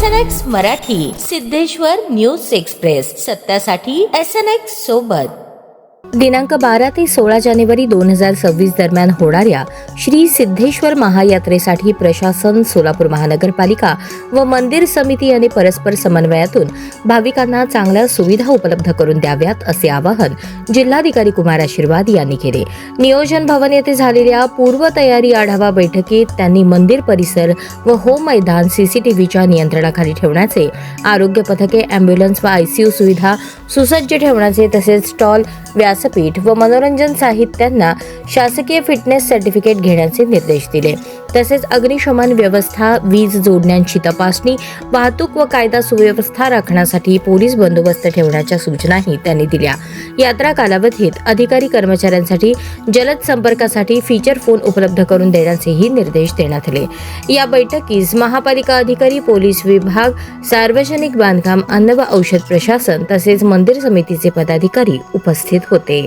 SNX Marathi, Siddheshwar news express, सत्यासाठी SNX सोबत। दिनांक 12 ते 16 जानेवारी 2026 दरम्यान होणाऱ्या श्री सिद्धेश्वर महायात्रेसाठी प्रशासन, सोलापूर महानगरपालिका व मंदिर समिती यांनी परस्पर समन्वयातून भाविकांना चांगल्या सुविधा उपलब्ध करून द्याव्यात असे आवाहन जिल्हाधिकारी कुमार आशीर्वाद यांनी केले। नियोजन भवन येथे झालेल्या पूर्वतयारी आढावा बैठकीत त्यांनी मंदिर परिसर व होम मैदान CCTVच्या नियंत्रणाखाली ठेवण्याचे, आरोग्य पथके, अँब्युलन्स व ICU सुविधा सुसज्ज ठेवण्याचे, तसेच स्टॉल, व्यासपीठ व मनोरंजन साहित्यांना शासकीय फिटनेस सर्टिफिकेट घेण्याचे निर्देश दिले। तसेच अग्निशमन व्यवस्था, वीज जोडण्यांची तपासणी, वाहतूक व कायदा सुव्यवस्था राखण्यासाठी पोलीस बंदोबस्त ठेवण्याच्या सूचनाही त्यांनी दिल्या। यात्रा कालावधीत अधिकारी कर्मचाऱ्यांसाठी जलद संपर्कासाठी फीचर फोन उपलब्ध करून देण्याचेही निर्देश देण्यात आले। या बैठकीस महापालिका अधिकारी, पोलीस विभाग, सार्वजनिक बांधकाम, अन्न व औषध प्रशासन तसेच मंदिर समितीचे पदाधिकारी उपस्थित होते।